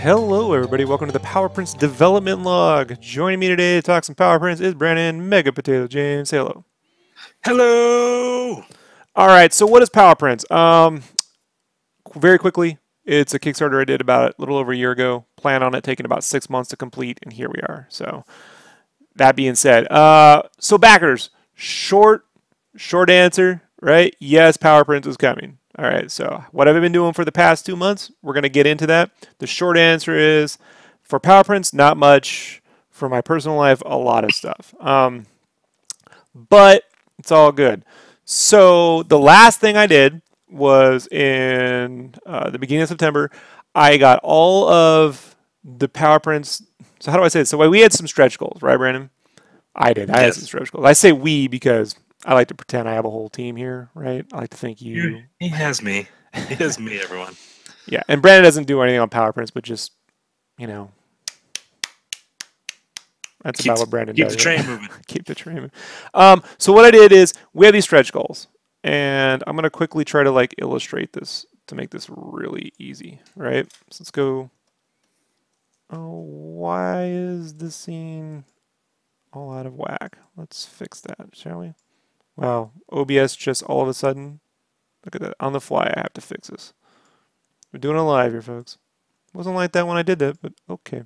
Hello everybody, welcome to the PowerPrints development log. Joining me today to talk some PowerPrints is Brandon Mega Potato James. Say hello. Hello! Alright, so what is PowerPrints? Very quickly, it's a Kickstarter I did about a little over a year ago. Plan on it taking about 6 months to complete, and here we are. So, that being said, so backers, short answer, right? Yes, PowerPrints is coming. All right, so what have I been doing for the past 2 months? We're going to get into that. The short answer is, for PowerPrints, not much. For my personal life, a lot of stuff. But it's all good. So the last thing I did was in the beginning of September. I got all of the PowerPrints. So how do I say this? So we had some stretch goals, right, Brandon? I did. I had some stretch goals. I say we because I like to pretend I have a whole team here, right? I like to think you. He has me. He has me, everyone. Yeah, and Brandon doesn't do anything on PowerPrints, but just, you know, that's about what Brandon does. Keep the train moving. Keep the train moving. So what I did is we have these stretch goals, and I'm going to quickly try to like illustrate this to make this really easy, right? So let's go. Oh, why is the scene all out of whack? Let's fix that, shall we? Wow, OBS just all of a sudden, look at that, on the fly I have to fix this. We're doing it live here, folks. Wasn't like that when I did that, but okay.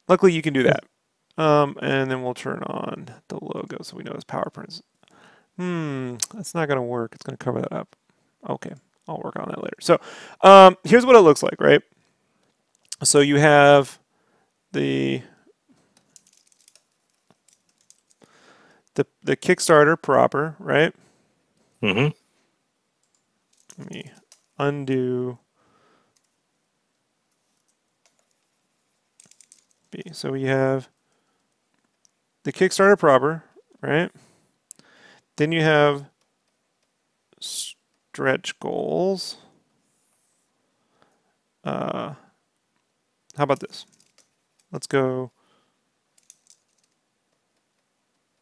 Luckily you can do that. And then we'll turn on the logo so we know it's PowerPrints. That's not going to work. It's going to cover that up. Okay, I'll work on that later. So here's what it looks like, right? So you have the Kickstarter proper, right? Mm-hmm. Let me undo B. So we have the Kickstarter proper, right? Then you have stretch goals. How about this? Let's go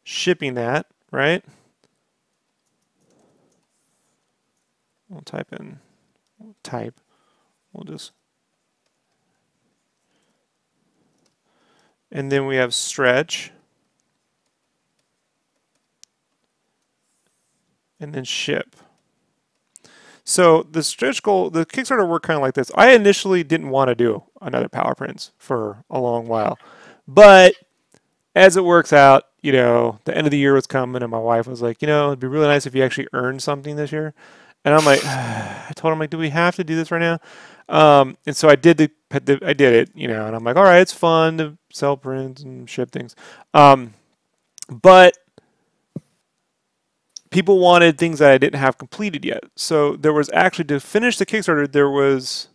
shipping that, right? We'll type in, we'll just, and then we have stretch, and then ship. So the stretch goal, the Kickstarter worked kind of like this. I initially didn't want to do another PowerPrints for a long while, but as it works out, you know, the end of the year was coming, and my wife was like, you know, it'd be really nice if you actually earned something this year. And I'm like, I told him, like, do we have to do this right now? And so I did it, you know, and I'm like, all right, it's fun to sell prints and ship things. But people wanted things that I didn't have completed yet. So there was actually, to finish the Kickstarter, there was,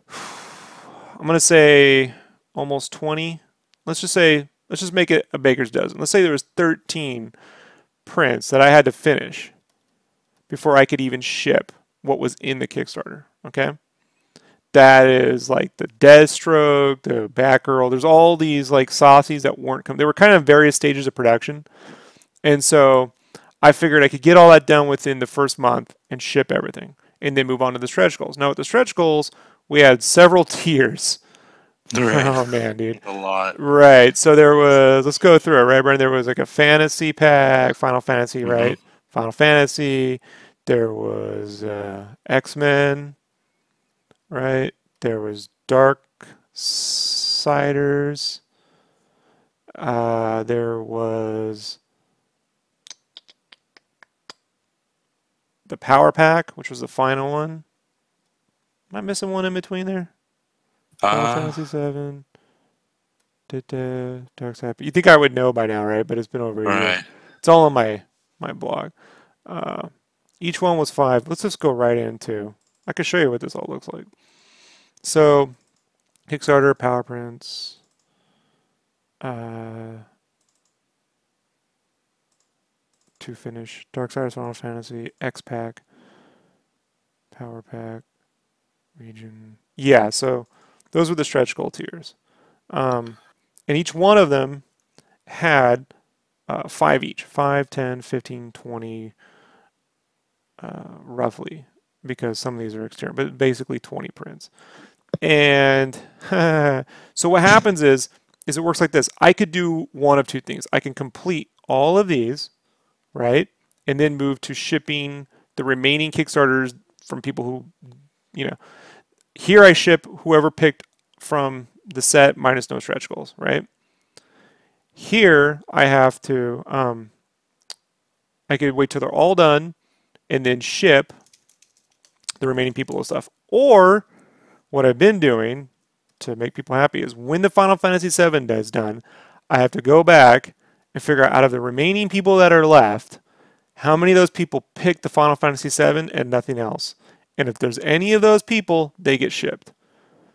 I'm going to say almost 20. Let's just make it a baker's dozen. Let's say there was 13 prints that I had to finish before I could even ship what was in the Kickstarter, okay? That is like the Deathstroke, the Batgirl. There's all these like saucies that weren't they were kind of various stages of production. And so I figured I could get all that done within the first month and ship everything and then move on to the stretch goals. Now with the stretch goals, we had several tiers. Right. Oh man, dude. A lot. Right. So there was, let's go through it, right, Brian? There was like a fantasy pack, Final Fantasy, right? Final Fantasy. There was X-Men, right? There was Dark Siders. There was the Power Pack, which was the final one. Am I missing one in between there? Final Fantasy 7. Dark Side. You think I would know by now, right? But it's been over a year. It's all on my blog. Each one was 5. Let's just go right into. I can show you what this all looks like. So, Kickstarter, PowerPrints, to finish. Darksiders Final Fantasy, X Pack, Power Pack, Region. Yeah, so those were the stretch goal tiers. And each one of them had 5 each. 5, 10, 15, 20, roughly. because some of these are external, but basically 20 prints. And so what happens is it works like this. I could do one of two things. I can complete all of these, right? And then move to shipping the remaining Kickstarters from people who, you know, here I ship whoever picked from the set minus no stretch goals, right? Here I have to, I could wait till they're all done and then ship the remaining people and stuff. Or what I've been doing to make people happy is when the Final Fantasy VII is done, I have to go back and figure out of the remaining people that are left, how many of those people picked the Final Fantasy VII and nothing else. And if there's any of those people, they get shipped.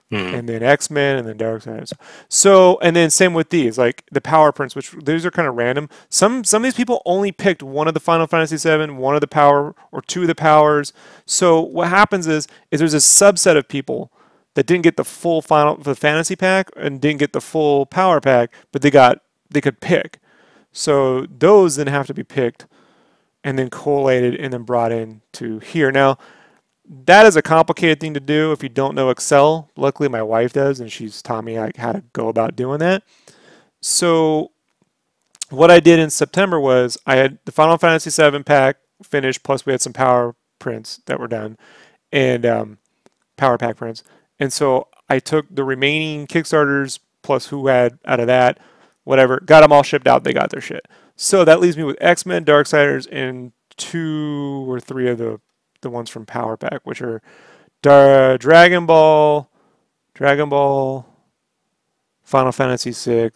And then X-Men and then Darksiders. So, and then same with these, like the power prints, which these are kind of random. Some of these people only picked one of the Final Fantasy VII, one of the power, or two of the powers. So what happens is there's a subset of people that didn't get the full the fantasy pack and didn't get the full power pack, but they could pick. So those then have to be picked and then collated and then brought in to here. Now, that is a complicated thing to do if you don't know Excel. Luckily, my wife does, and she's taught me like how to go about doing that. So what I did in September was I had the Final Fantasy VII pack finished, plus we had some power prints that were done, and power pack prints. And so I took the remaining Kickstarters plus who had out of that, whatever, got them all shipped out. They got their shit. So that leaves me with X-Men, Darksiders, and 2 or 3 of the ones from Power Pack, which are Dragon Ball, Final Fantasy VI,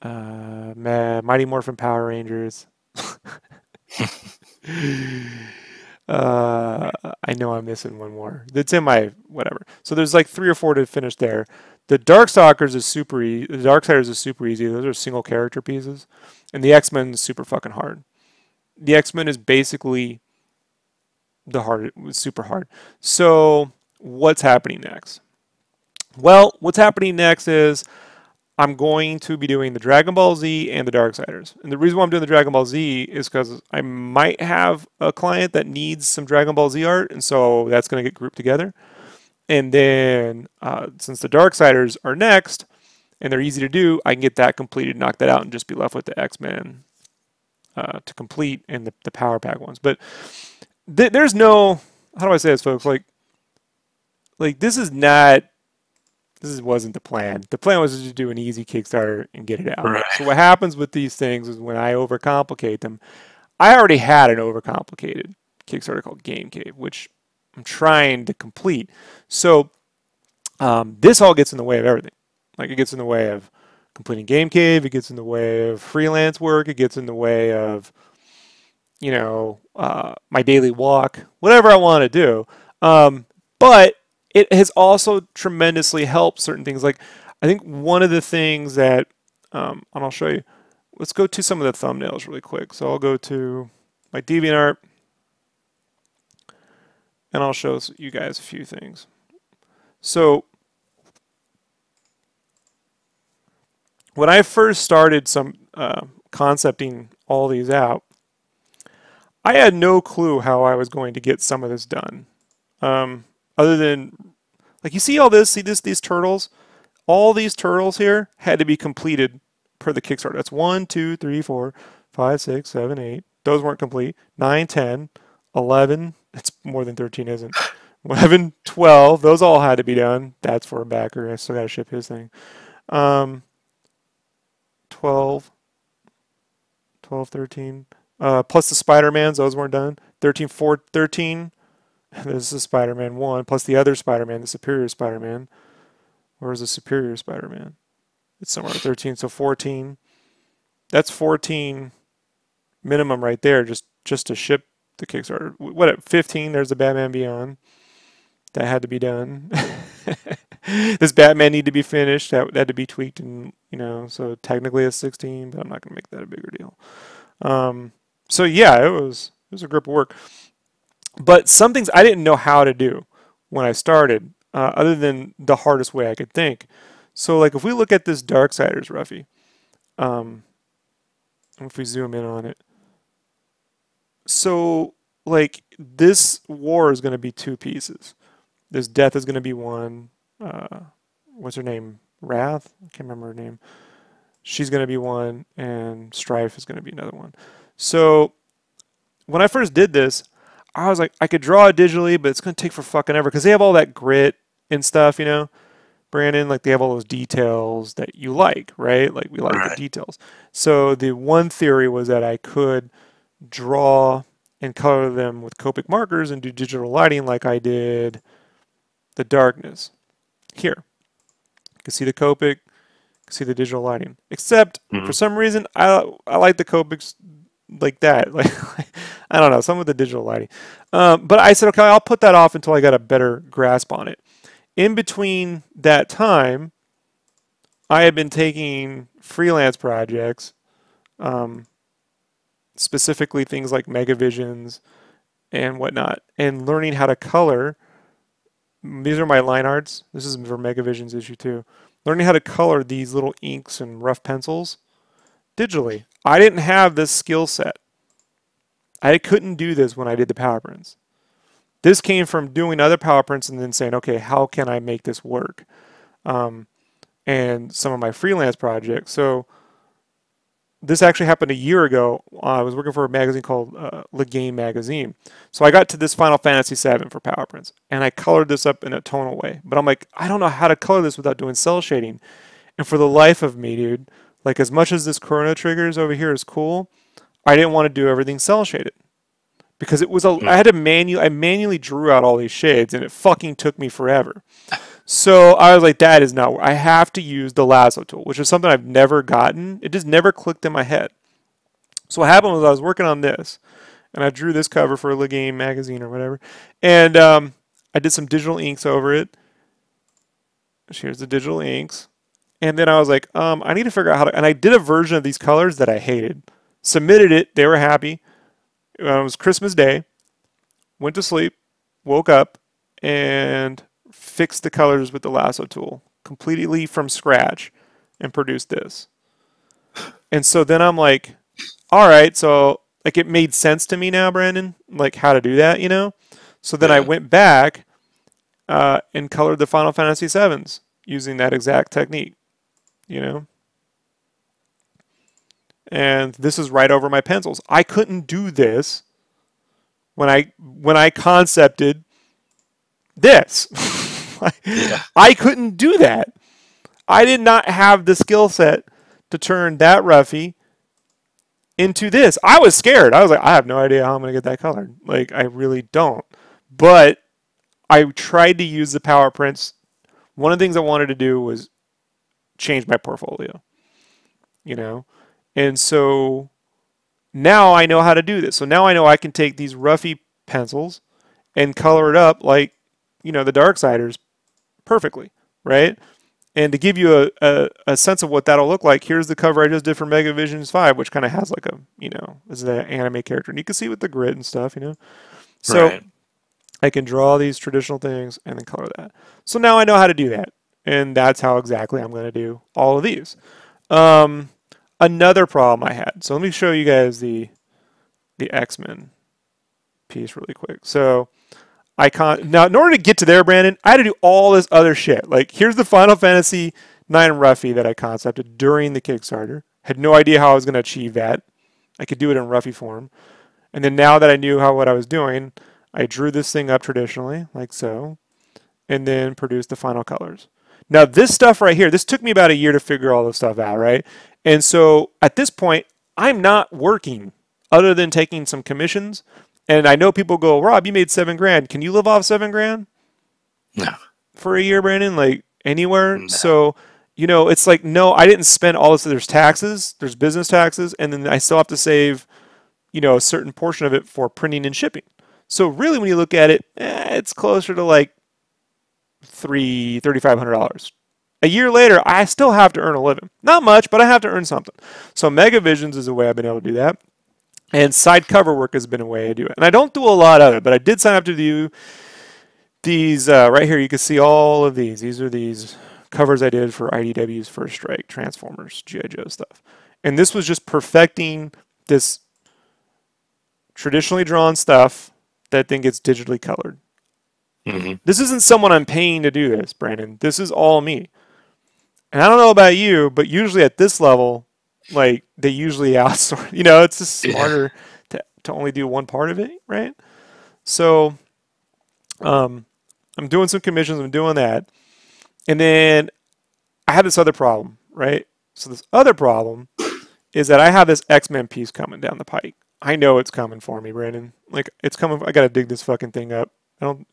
Mighty Morphin Power Rangers. I know I'm missing one more. It's in my whatever. So there's like 3 or 4 to finish there. The Darkstalkers is super easy. The Darksiders is super easy. Those are single character pieces, and the X-Men is super fucking hard. The X-Men is basically super hard. So what's happening next? Well, what's happening next is I'm going to be doing the Dragon Ball Z and the Darksiders. And the reason why I'm doing the Dragon Ball Z is because I might have a client that needs some Dragon Ball Z art, and so that's going to get grouped together. And then since the Darksiders are next, and they're easy to do, I can get that completed, knock that out, and just be left with the X-Men to complete and the power pack ones. But there's no, how do I say this, folks? Like this wasn't the plan. The plan was to do an easy Kickstarter and get it out. Right. So what happens with these things is when I overcomplicate them, I already had an overcomplicated Kickstarter called Game Cave, which I'm trying to complete. So this all gets in the way of everything. Like it gets in the way of completing Game Cave, it gets in the way of freelance work, it gets in the way of, you know, my daily walk, whatever I want to do. But it has also tremendously helped certain things. Like I think one of the things that, and I'll show you, let's go to some of the thumbnails really quick. So I'll go to my DeviantArt and I'll show you guys a few things. So when I first started concepting all these out, I had no clue how I was going to get some of this done. Other than, like, you see all this, these turtles? All these turtles here had to be completed per the Kickstarter. That's 1, 2, 3, 4, 5, 6, 7, 8. Those weren't complete. 9, 10, 11. It's more than 13, isn't it? 11, 12. Those all had to be done. That's for a backer. I still got to ship his thing. 12, 13. Plus the Spider-Mans, those weren't done. 13, 13. This is Spider-Man 1, plus the other Spider-Man, the Superior Spider-Man. Where's the Superior Spider-Man? It's somewhere at 13, so 14. That's 14 minimum right there, just to ship the Kickstarter. What at 15? There's the Batman Beyond. That had to be done. This Batman need to be finished. That had to be tweaked, and you know, so technically it's 16, but I'm not gonna make that a bigger deal. So yeah, it was a grip of work. But some things I didn't know how to do when I started, other than the hardest way I could think. So like if we look at this Darksiders Ruffy, if we zoom in on it. So like, this war is going to be 2 pieces. This death is going to be 1. What's her name? Wrath? I can't remember her name. She's going to be 1, and Strife is going to be another one. So when I first did this, I was like, I could draw it digitally, but it's going to take for fucking ever, because they have all that grit and stuff, you know, Brandon, like they have all those details that you like, right? Like we like the details. So the one theory was that I could draw and color them with Copic markers and do digital lighting like I did the darkness. Here, you can see the Copic, you can see the digital lighting. Except for some reason, I like the Copics like that. Like I don't know, some of the digital lighting. But I said, okay, I'll put that off until I got a better grasp on it. In between that time, I had been taking freelance projects, specifically things like Megavisions and whatnot, and learning how to color. These are my line arts. This is for Megavisions issue 2. Learning how to color these little inks and rough pencils digitally. I didn't have this skill set. I couldn't do this when I did the power prints. This came from doing other power prints and then saying, okay, how can I make this work? And some of my freelance projects. So this actually happened a year ago. I was working for a magazine called Le Game Magazine. So I got to this Final Fantasy VII for power prints, and I colored this up in a tonal way. But I'm like, I don't know how to color this without doing cell shading. And for the life of me, dude, like as much as this Chrono Triggers over here is cool, I didn't want to do everything cell shaded. Because it was I had to manually drew out all these shades, and it fucking took me forever. So I was like, that is not, I have to use the lasso tool, which is something I've never gotten. It just never clicked in my head. So what happened was I was working on this, and I drew this cover for Le Game magazine or whatever, and I did some digital inks over it. Here's the digital inks. And then I was like, I need to figure out how to, and I did a version of these colors that I hated. Submitted it, they were happy. It was Christmas Day, went to sleep, woke up, and fixed the colors with the lasso tool completely from scratch and produced this. And so then I'm like, all right, so like it made sense to me now, Brandon, like how to do that, you know? So then I went back and colored the Final Fantasy VIIs using that exact technique, you know? And this is right over my pencils. I couldn't do this when I concepted this. I couldn't do that. I did not have the skill set to turn that roughy into this. I was scared. I was like, I have no idea how I'm going to get that colored. Like, I really don't. But I tried to use the power prints. One of the things I wanted to do was change my portfolio, you know? And so now I know how to do this. So now I know I can take these roughy pencils and color it up like, you know, the Darksiders perfectly, right? And to give you a sense of what that'll look like, here's the cover I just did for Megavisions 5, which kind of has like a, you know, this is an anime character. And you can see with the grit and stuff, you know. So I can draw these traditional things and then color that. So now I know how to do that. And that's how exactly I'm going to do all of these. Another problem I had. So let me show you guys the X-Men piece really quick. So now in order to get to there, Brandon, I had to do all this other shit. Like here's the Final Fantasy IX Ruffy that I concepted during the Kickstarter. Had no idea how I was going to achieve that. I could do it in Ruffy form. And then now that I knew what I was doing, I drew this thing up traditionally, like so, and then produced the final colors. Now this stuff right here, this took me about a year to figure all this stuff out, right? And so at this point, I'm not working other than taking some commissions. And I know people go, Rob, you made $7 grand. Can you live off $7 grand? No. For a year, Brandon? Like anywhere? No. So, you know, it's like, no, I didn't spend all this. There's taxes, there's business taxes, and then I still have to save, you know, a certain portion of it for printing and shipping. So really, when you look at it, it's closer to like $3,500. A year later, I still have to earn a living. Not much, but I have to earn something. So Megavisions is a way I've been able to do that. And side cover work has been a way I do it. And I don't do a lot of it, but I did sign up to do these right here. You can see all of these. These are these covers I did for IDW's First Strike, Transformers, G.I. Joe stuff. And this was just perfecting this traditionally drawn stuff that then gets digitally colored. Mm-hmm. This isn't someone I'm paying to do this, Brandon. This is all me. And I don't know about you, but usually at this level, like they usually outsource. You know, it's just smarter to only do one part of it, right? So I'm doing some commissions. I'm doing that. And then I had this other problem, right? So this other problem is that I have this X-Men piece coming down the pike. I know it's coming for me, Brandon. Like, it's coming. I got to dig this fucking thing up.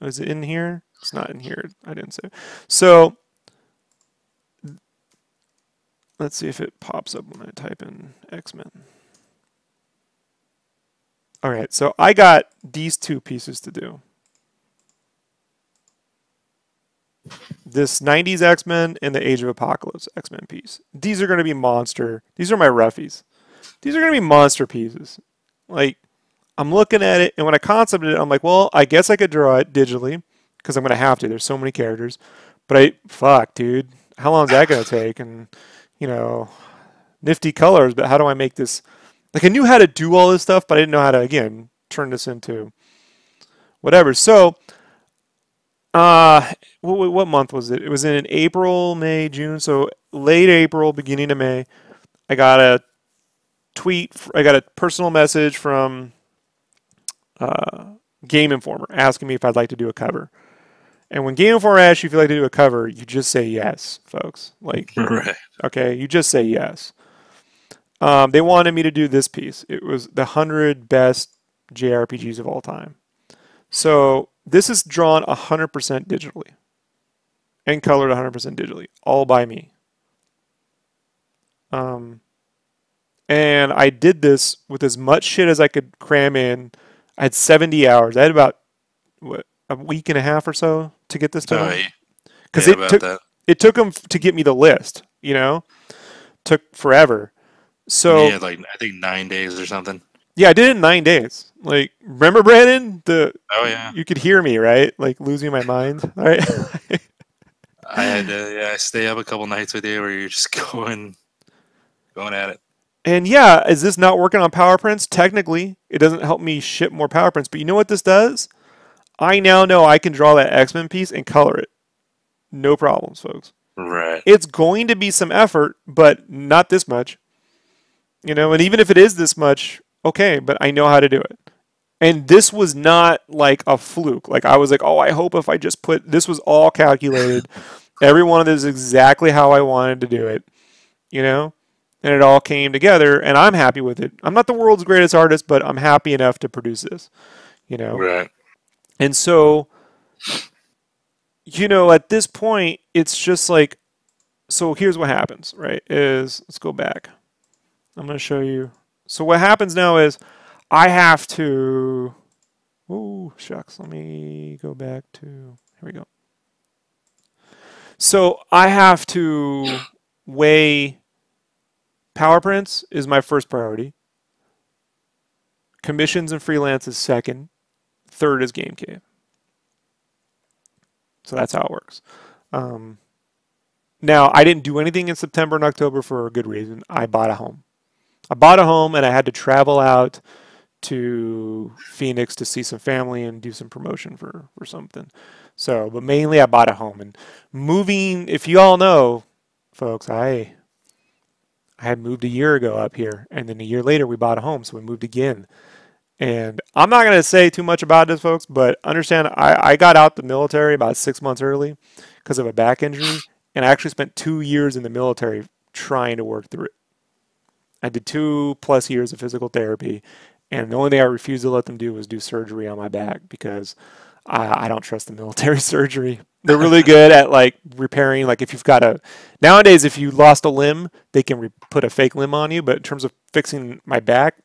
Is it in here? It's not in here. I didn't say. So let's see if it pops up when I type in X-Men. All right. So I got these two pieces to do. This 90s X-Men and the Age of Apocalypse X-Men piece. These are going to be monster. These are my roughies. These are going to be monster pieces. Like, I'm looking at it, and when I concepted it, I'm like, well, I guess I could draw it digitally, because I'm going to have to. There's so many characters. But fuck, dude. How long is that going to take? And, you know, nifty colors, but how do I make this? Like, I knew how to do all this stuff, but I didn't know how to, again, turn this into whatever. So, what month was it? It was in April, May, June. So late April, beginning of May, I got a tweet. I got a personal message from Game Informer asking me if I'd like to do a cover. And when Game Informer asks you if you'd like to do a cover, you just say yes, folks. Like, Right. Okay, you just say yes. They wanted me to do this piece. It was the 100 best JRPGs of all time. So this is drawn 100% digitally and colored 100% digitally, all by me. And I did this with as much shit as I could cram in. I had 70 hours. I had about, a week and a half or so to get this done. Because it took them to get me the list, you know? Took forever. So yeah, like I think 9 days or something. Yeah, I did it in 9 days. Like, remember, Brandon? Oh yeah. You could hear me, right? Like losing my mind. All right. I had to stay up a couple nights with you where you're just going at it. And yeah, is this not working on power prints? Technically, it doesn't help me ship more power prints. But you know what this does? I now know I can draw that X-Men piece and color it. No problems, folks. Right. It's going to be some effort, but not this much. You know, and even if it is this much, okay, but I know how to do it. And this was not like a fluke. Like, I was like, oh, I hope if I just put, this was all calculated. Every one of this is exactly how I wanted to do it, you know? And it all came together, and I'm happy with it. I'm not the world's greatest artist, but I'm happy enough to produce this, you know? Right. And so, you know, at this point, it's just like, so here's what happens, right? Let's go back. I'm going to show you. So what happens now is I have to, oh, shucks. Let me go back to, here we go. So I have to weigh power prints is my first priority. Commissions and freelance is second. Third is Game Cave. So that's how it works. Now, I didn't do anything in September and October for a good reason. I bought a home. I bought a home and I had to travel out to Phoenix to see some family and do some promotion for something. So, but mainly I bought a home. And moving, if you all know, folks, I had moved a year ago up here. And then a year later we bought a home. So we moved again. And I'm not going to say too much about this, folks, but understand I got out the military about 6 months early because of a back injury. And I actually spent 2 years in the military trying to work through it. I did 2+ years of physical therapy, and the only thing I refused to let them do was do surgery on my back because I don't trust the military surgery. They're really good at like repairing. Like if you've got nowadays, if you lost a limb, they can put a fake limb on you. But in terms of fixing my back,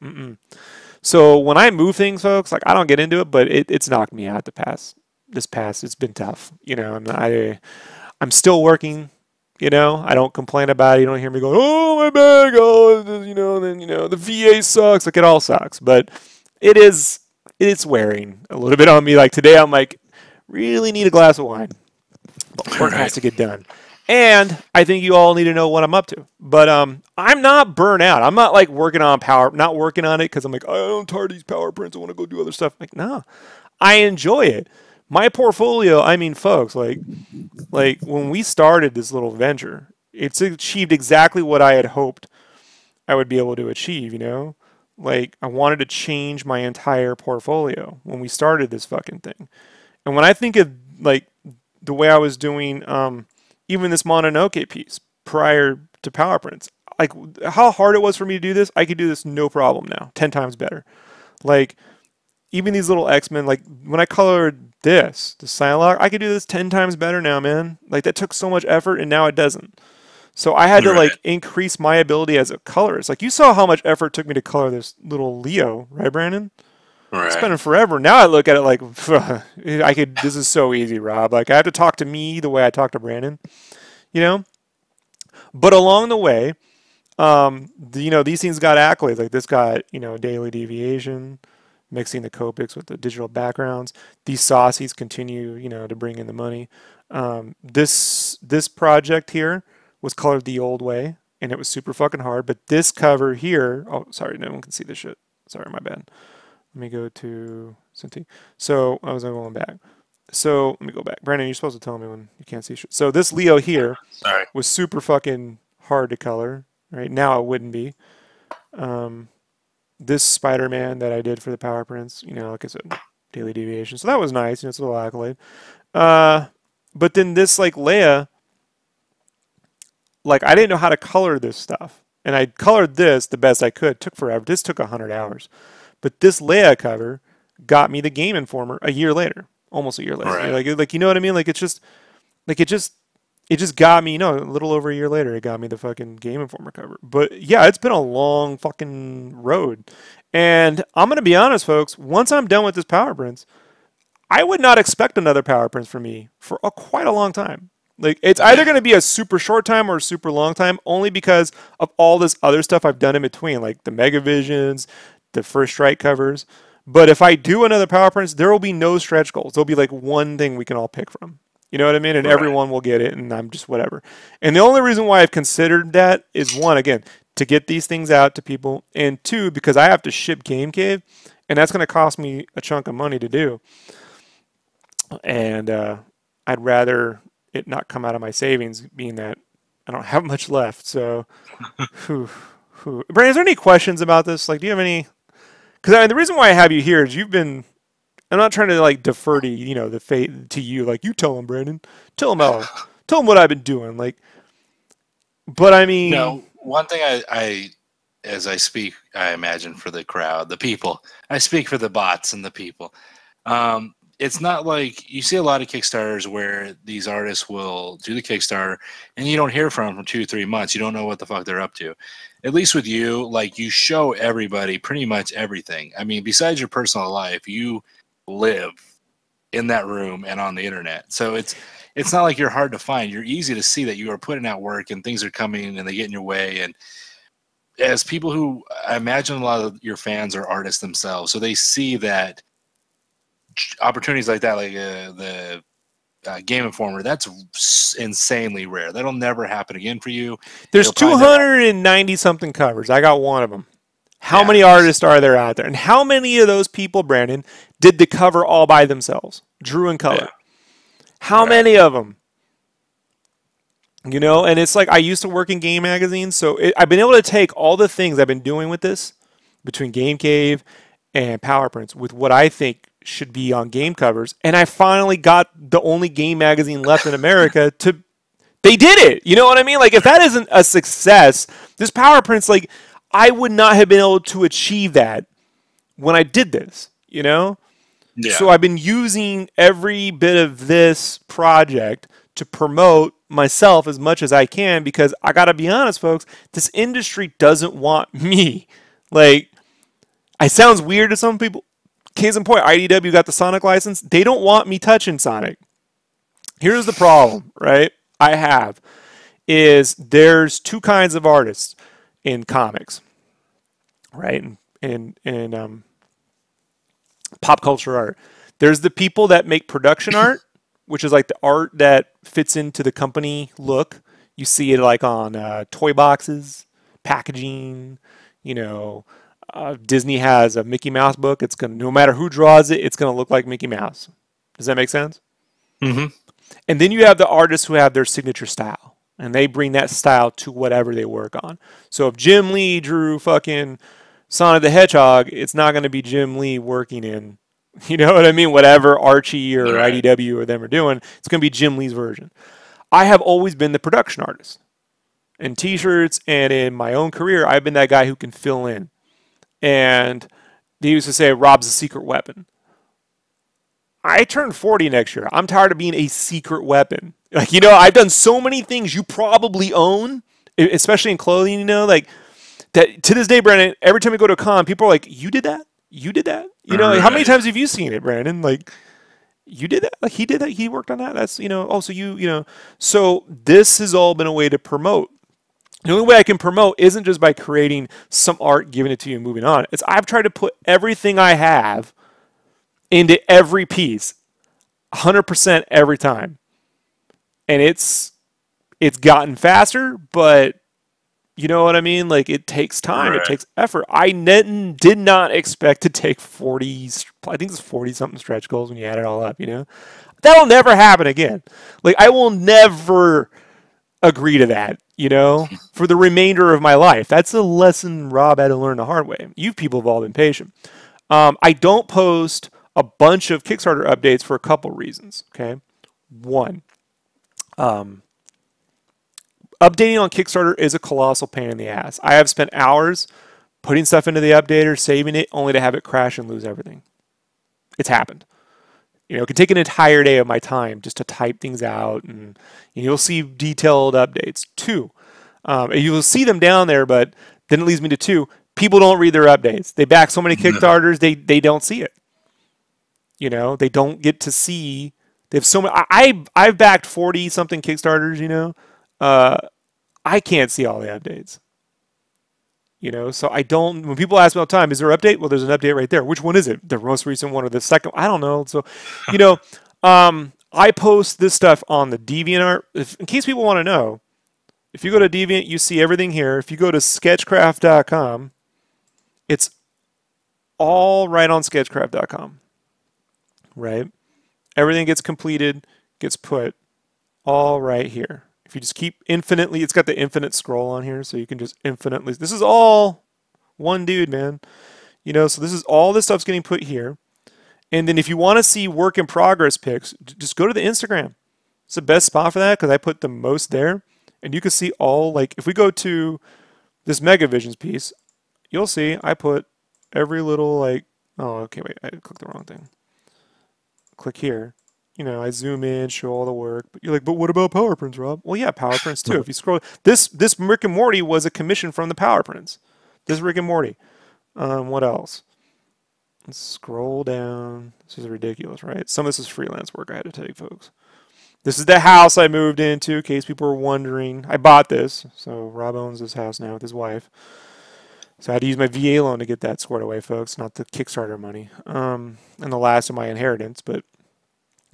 So when I move things, folks, like I don't get into it, but it's knocked me out this past. It's been tough, you know, and I'm still working. You know, I don't complain about it. You don't hear me going, oh, my back, oh, you know, and then, you know, the VA sucks. Like, it all sucks. But it's wearing a little bit on me. Like, today I'm like, really need a glass of wine. But work has to get done. And I think you all need to know what I'm up to. But I'm not burnt out. I'm not, like, not working on it because I'm like, I'm tired of these power prints. I want to go do other stuff. Like, no. I enjoy it. My portfolio, I mean, folks, like when we started this little venture, it's achieved exactly what I had hoped I would be able to achieve, you know? Like I wanted to change my entire portfolio when we started this fucking thing. And when I think of like the way I was doing even this Mononoke piece prior to PowerPrints, like how hard it was for me to do this, I could do this no problem now, 10 times better. Like even these little X-Men, like when I colored this, the Psylocke, I could do this 10 times better now, man. Like that took so much effort and now it doesn't. So I had to Right. like increase my ability as a colorist. Like you saw how much effort it took me to color this little Leo, right, Brandon? Right. Spending forever. Now I look at it like I could. This is so easy, Rob. Like I have to talk to me the way I talk to Brandon, you know. But along the way, you know, these things got accolades. Like this got, you know, daily deviation, mixing the Copics with the digital backgrounds. These saucies continue, you know, to bring in the money. This project here was colored the old way, and it was super fucking hard. But this cover here, oh, sorry, no one can see this shit. Sorry, my bad. Let me go to Cinti. So I was going back. So let me go back. Brandon, you're supposed to tell me when you can't see shit. So this Leo here Sorry. was super fucking hard to color. Right now it wouldn't be. This Spider-Man that I did for the Power Prints, you know, like I said, daily deviation. So that was nice. You know, it's a little accolade. But then this like Leia, like I didn't know how to color this stuff, and I colored this the best I could. It took forever. This took 100 hours. But this Leia cover got me the Game Informer a year later, almost a year later. Right. Like you know what I mean? Like it's just, like it just got me. You know, a little over a year later, it got me the fucking Game Informer cover. But yeah, it's been a long fucking road. And I'm gonna be honest, folks. Once I'm done with this Power Prints, I would not expect another Power Prints from me for quite a long time. Like it's either going to be a super short time or a super long time, only because of all this other stuff I've done in between, like the Megavisions, the First Strike covers. But if I do another Power Prints, there will be no stretch goals. There'll be like one thing we can all pick from. You know what I mean? And Right. everyone will get it, and I'm just whatever. And the only reason why I've considered that is one, again, to get these things out to people, and two, because I have to ship Game Cave, and that's going to cost me a chunk of money to do. And I'd rather it not come out of my savings, being that I don't have much left. So, Brandon, is there any questions about this? Like, do you have any? Because I mean, the reason why I have you here is you've been. I'm not trying to like defer to you know the fate to you. Like you tell him, Brandon. Tell him tell him what I've been doing. Like, but I mean, No, one thing I as I speak, I imagine for the crowd, the people. I speak for the bots and the people. It's not like you see a lot of Kickstarters where these artists will do the Kickstarter and you don't hear from them for 2-3 months. You don't know what the fuck they're up to. At least with you, like you show everybody pretty much everything. I mean, besides your personal life, you live in that room and on the internet. So it's not like you're hard to find. You're easy to see that you are putting out work and things are coming and they get in your way. And as people who, I imagine a lot of your fans are artists themselves, so they see that opportunities like that, like the Game Informer, that's insanely rare. That'll never happen again for you. there's 290 something covers. I got one of them. How many artists are there out there? And how many of those people, Brandon, did the cover all by themselves? Drew and color. Yeah. How many of them? You know, and it's like I used to work in game magazines, so I've been able to take all the things I've been doing with this, between Game Cave and Power Prints, with what I think should be on game covers, and I finally got the only game magazine left in America to. They did it. You know what I mean? Like if that isn't a success, this Power Prints, like I would not have been able to achieve that when I did this. You know. Yeah. So I've been using every bit of this project to promote myself as much as I can, because I got to be honest, folks, this industry doesn't want me. Like, it sounds weird to some people. Case in point, IDW got the Sonic license. They don't want me touching Sonic. Here's the problem, right? There's two kinds of artists in comics, right? And pop culture art. There's the people that make production art, which is like the art that fits into the company look. You see it like on toy boxes, packaging, you know, Disney has a Mickey Mouse book. It's gonna, no matter who draws it, it's gonna look like Mickey Mouse. Does that make sense? Mm-hmm. And then you have the artists who have their signature style, and they bring that style to whatever they work on. So if Jim Lee drew fucking Sonic the Hedgehog, it's not going to be Jim Lee working in, you know what I mean? Whatever Archie or IDW or them are doing, it's going to be Jim Lee's version. I have always been the production artist. In T-shirts and in my own career, I've been that guy who can fill in. And they used to say, Rob's a secret weapon. I turned 40 next year. I'm tired of being a secret weapon. Like, you know, I've done so many things you probably own, especially in clothing, you know, like that to this day, Brandon, every time we go to a con, people are like, you did that? You did that? You know, like, how many times have you seen it, Brandon? Like, you did that? Like, he did that? He worked on that? That's, you know, oh, so you know. So this has all been a way to promote. The only way I can promote isn't just by creating some art, giving it to you, and moving on. It's I've tried to put everything I have into every piece, 100% every time. And it's gotten faster, but you know what I mean? Like, it takes time. Right. It takes effort. I did not expect to take 40, I think it's 40-something stretch goals when you add it all up, you know? That'll never happen again. Like, I will never agree to that, you know, for the remainder of my life. That's a lesson Rob had to learn the hard way. You people have all been patient. I don't post a bunch of Kickstarter updates for a couple reasons, okay? One, updating on Kickstarter is a colossal pain in the ass. I have spent hours putting stuff into the updater, saving it, only to have it crash and lose everything. It's happened. You know, it can take an entire day of my time just to type things out, and you'll see detailed updates. Two, you will see them down there, but then it leads me to two. People don't read their updates. They back so many Kickstarters, they don't see it. You know, they don't get to see. They have so many. I've backed 40-something Kickstarters. You know, I can't see all the updates. You know, so I don't. When people ask me all the time, is there an update? Well, there's an update right there. Which one is it? The most recent one or the second? I don't know. So, you know, I post this stuff on the DeviantArt. In case people want to know, if you go to Deviant, you see everything here. If you go to SketchCraft.com, it's all right on SketchCraft.com. Right? Everything gets completed, gets put all right here. If you just keep infinitely, it's got the infinite scroll on here, so you can just infinitely, this is all one dude, man. You know, so this is all this stuff's getting put here. And then if you want to see work in progress pics, just go to the Instagram. It's the best spot for that because I put the most there. And you can see all, like, if we go to this Megavisions piece, you'll see I put every little, like, oh, okay, wait, I clicked the wrong thing. Click here. You know, I zoom in, show all the work. But you're like, but what about power prints, Rob? Well, yeah, power prints too. If you scroll, this Rick and Morty was a commission from the power prints. This Rick and Morty. What else? Let's scroll down. This is ridiculous, right? Some of this is freelance work I had to take, folks. This is the house I moved into, in case people were wondering. I bought this, so Rob owns this house now with his wife. So I had to use my VA loan to get that squared away, folks, not the Kickstarter money. And the last of my inheritance, but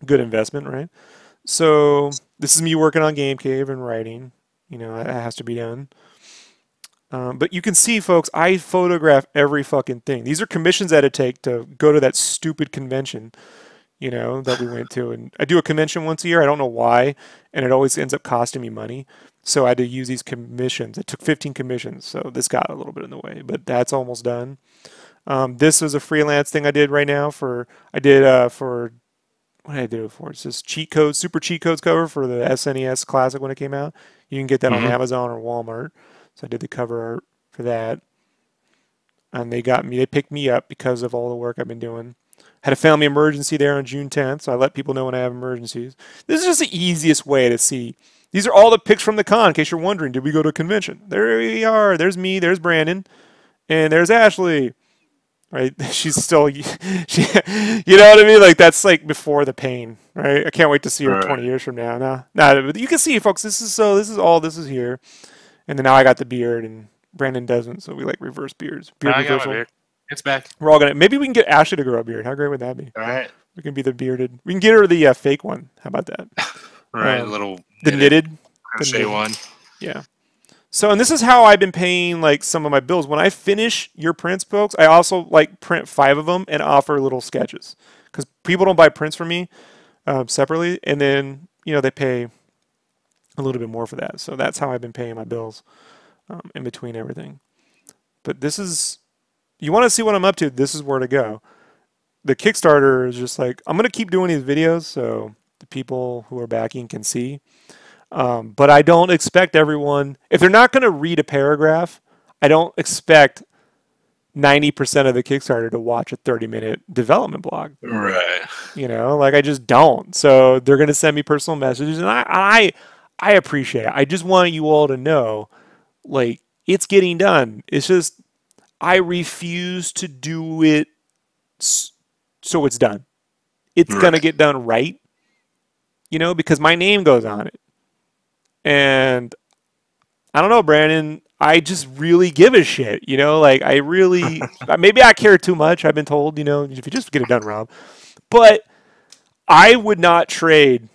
good investment, right? So this is me working on Game Cave and writing. You know, it has to be done. But you can see, folks, I photograph every fucking thing. These are commissions that it take to go to that stupid convention, you know, that we went to. And I do a convention once a year. I don't know why. And it always ends up costing me money. So I had to use these commissions. It took 15 commissions. So this got a little bit in the way. But that's almost done. This is a freelance thing I did right now for what did I do it for? It's this cheat codes, super cheat codes cover for the SNES Classic when it came out. You can get that on Amazon or Walmart. So I did the cover art for that. And they picked me up because of all the work I've been doing. Had a family emergency there on June 10th, so I let people know when I have emergencies. This is just the easiest way to see. These are all the pics from the con, in case you're wondering, did we go to a convention? There we are. There's me, there's Brandon, and there's Ashley. Right? She's still, you know what I mean? Like, that's like before the pain, right? I can't wait to see her 20 years from now. No, you can see, folks, this is here. And then now I got the beard, and Brandon doesn't, so we like reverse beards. Beard I got my beard. It's back. We're all gonna, maybe we can get Ashley to grow a beard. How great would that be? All right. We can be the bearded. We can get her the fake one. How about that? Right, the knitted crochet one. Yeah. So, and this is how I've been paying like some of my bills. When I finish your prints, folks, I also like print 5 of them and offer little sketches because people don't buy prints from me separately, and then they pay a little bit more for that. So that's how I've been paying my bills in between everything. But this is, you want to see what I'm up to, this is where to go. The Kickstarter is just like, I'm going to keep doing these videos so the people who are backing can see. But I don't expect everyone, if they're not going to read a paragraph, I don't expect 90% of the Kickstarter to watch a 30-minute development blog. Right. Like I just don't. So they're going to send me personal messages, and I appreciate it. I just want you all to know, like, it's getting done. It's just, I refuse to do it so it's done. It's going to get done right, because my name goes on it. And I don't know, Brandon, I just really give a shit, like I really, maybe I care too much. I've been told, if you just get it done, Rob. But I would not trade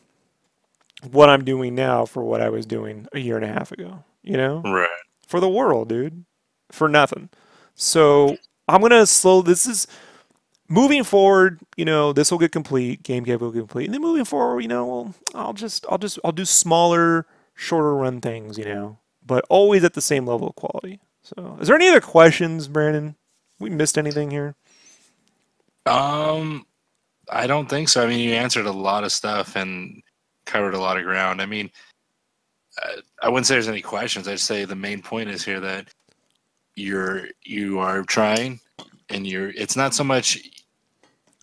what I'm doing now for what I was doing a year and a half ago, Right. For the world, dude, for nothing. So I'm going to this is moving forward, this will get complete, Game Cave will get complete. And then moving forward, I'll do smaller, shorter run things, but always at the same level of quality. So is there any other questions, Brandon? We missed anything here? I don't think so. I mean, you answered a lot of stuff and covered a lot of ground. I mean, I wouldn't say there's any questions. I'd say the main point is here that you are trying, and it's not so much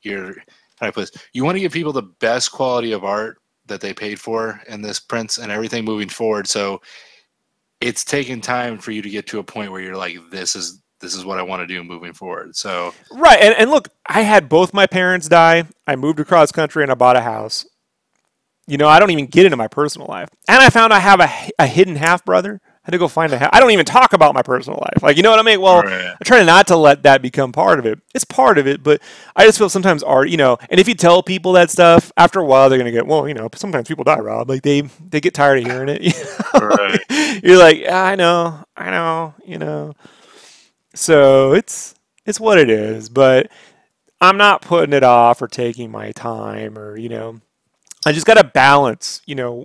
how do I put this? You want to give people the best quality of art that they paid for in this prints and everything moving forward. So it's taken time for you to get to a point where you're like, this is what I want to do moving forward. So right, and look, I had both my parents die. I moved across country and I bought a house. I don't even get into my personal life, and I found I have a hidden half brother. I had to go find a half. I don't even talk about my personal life. Like, you know what I mean? Well, right. I try not to let that become part of it. It's part of it, but I just feel sometimes art, and if you tell people that stuff, after a while they're going to get, well, sometimes people die, Rob. Like, they get tired of hearing it. Right. You're like, yeah, I know. So it's what it is, but I'm not putting it off or taking my time or, I just got to balance,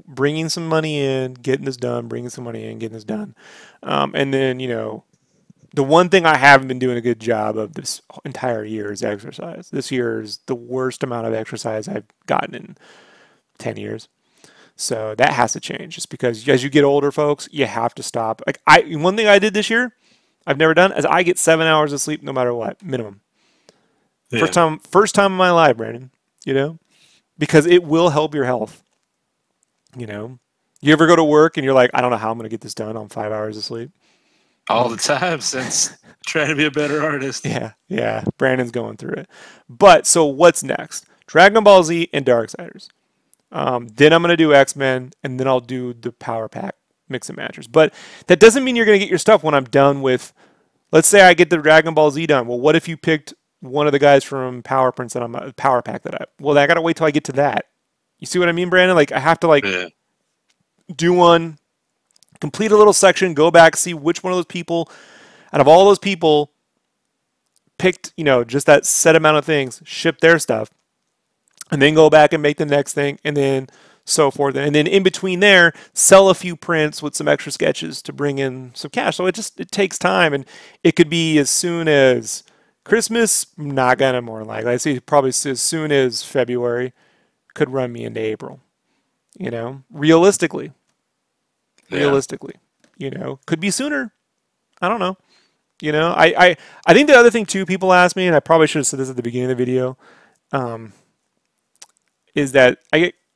bringing some money in, getting this done, bringing some money in, getting this done. And then, the one thing I haven't been doing a good job of this entire year is exercise. This year is the worst amount of exercise I've gotten in 10 years. So that has to change, just because as you get older, folks, you have to stop. Like one thing I did this year, I've never done, is I get 7 hours of sleep no matter what, minimum. Yeah. First time in my life, Brandon, because it will help your health. You ever go to work and you're like, I don't know how I'm going to get this done on 5 hours of sleep? All the time, since trying to be a better artist. Yeah. Brandon's going through it. But so what's next? Dragon Ball Z and Darksiders. Then I'm going to do X-Men, and then I'll do the Power Pack mix and matchers. But that doesn't mean you're going to get your stuff when I'm done with, let's say I get the Dragon Ball Z done. Well, what if you picked one of the guys from Power Prints that I'm a Power Pack I got to wait till I get to that. You see what I mean, Brandon? Like, I have to do one, complete a little section, go back, see which one of those people, out of all those people, picked, just that set amount of things, ship their stuff, and then go back and make the next thing, and then so forth. And then in between there, sell a few prints with some extra sketches to bring in some cash. So it takes time, and it could be as soon as Christmas, not gonna more likely. I see probably as soon as February, could run me into April. Realistically, could be sooner. I don't know. I think the other thing too, people ask me, and I probably should have said this at the beginning of the video, is that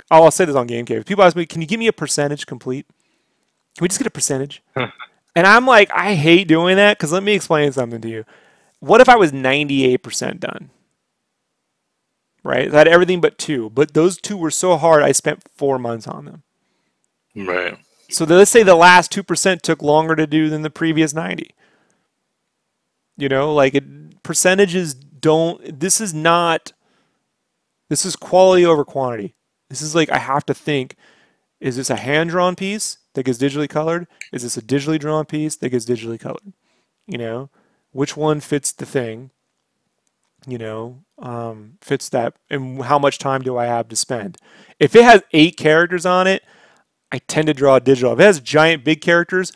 I'll say this on Game Cave. People ask me, can you give me a percentage complete? Can we just get a percentage? And I'm like, I hate doing that, because let me explain something to you. What if I was 98% done? Right? I had everything but 2. But those 2 were so hard, I spent 4 months on them. Right. So let's say the last 2% took longer to do than the previous 90. Percentages don't... This is quality over quantity. This is like, I have to think, is this a hand-drawn piece? that gets digitally colored? Is this a digitally drawn piece that gets digitally colored? You know, which one fits the thing? You know, fits that, and how much time do I have to spend? If it has 8 characters on it, I tend to draw digital. If it has giant big characters,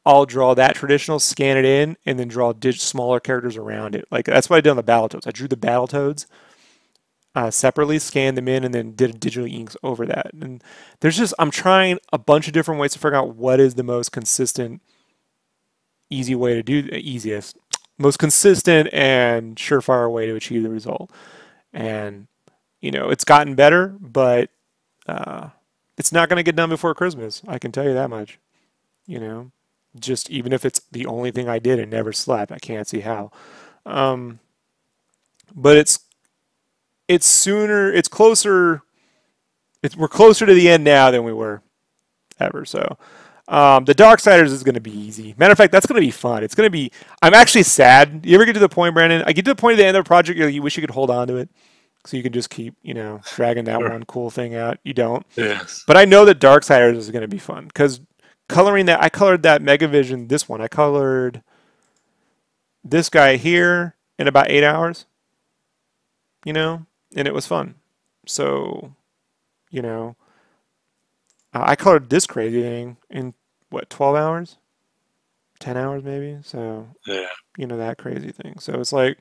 I'll draw that traditional, scan it in, and then draw smaller characters around it. Like that's what I did on the Battletoads. I drew the Battletoads separately, scanned them in, and then did digital inks over that. And there's just, I'm trying a bunch of different ways to figure out what is the most consistent, easy way to do, easiest, most consistent and surefire way to achieve the result. And, you know, it's gotten better, but it's not going to get done before Christmas. I can tell you that much, you know. Just even if it's the only thing I did and never slept, I can't see how. But it's sooner, it's closer, we're closer to the end now than we were ever. So the Darksiders is going to be easy. Matter of fact, that's going to be fun. It's going to be, I'm actually sad. You ever get to the point, Brandon? I get to the point at the end of the project, you wish you could hold on to it. So you can just keep, you know, dragging that one cool thing out. You don't. Yes. But I know that Darksiders is going to be fun because coloring that, I colored that Megavision, this one. I colored this guy here in about 8 hours, you know, and it was fun. So, you know, I colored this crazy thing in, what, 12 hours? 10 hours maybe? So, yeah, you know, that crazy thing. So it's like,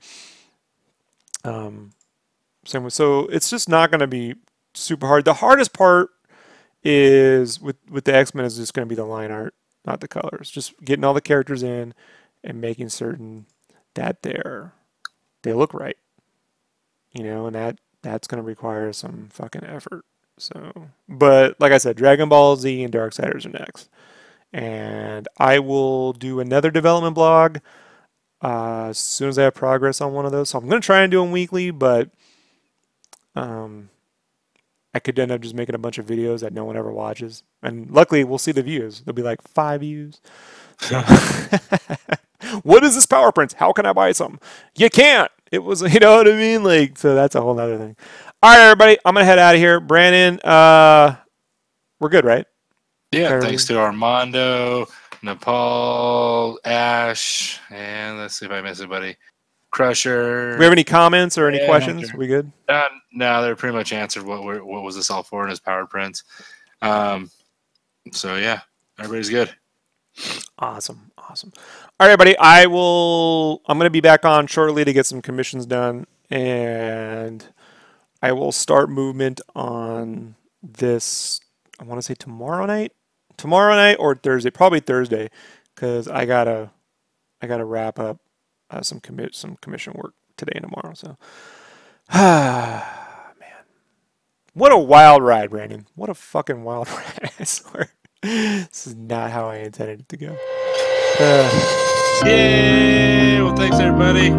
so it's just not going to be super hard. The hardest part is with the X-Men is just going to be the line art, not the colors. Just getting all the characters in and making certain that they look right, you know, and that's going to require some fucking effort. So, but like I said, Dragon Ball Z and Darksiders are next, and I will do another development blog as soon as I have progress on one of those. So I'm going to try and do them weekly, but I could end up just making a bunch of videos that no one ever watches. And luckily, we'll see the views. There'll be like 5 views. So what is this power print? How can I buy some? You can't. It was, you know what I mean? Like, so that's a whole other thing. All right, everybody. I'm going to head out of here. Brandon, we're good, right? Yeah, thanks to Armando, Nepal, Ash, and let's see if I missed anybody. Crusher. Do we have any comments or any questions? Are we good? No, they pretty much answered what was this all for in his power prints. So yeah, everybody's good. Awesome. All right, everybody. I'm going to be back on shortly to get some commissions done, and I will start movement on this. I want to say tomorrow night or Thursday, probably Thursday, because I gotta wrap up some commission work today and tomorrow. So, man, what a wild ride, Brandon! What a fucking wild ride! I swear, this is not how I intended it to go. Yay! Well, thanks everybody.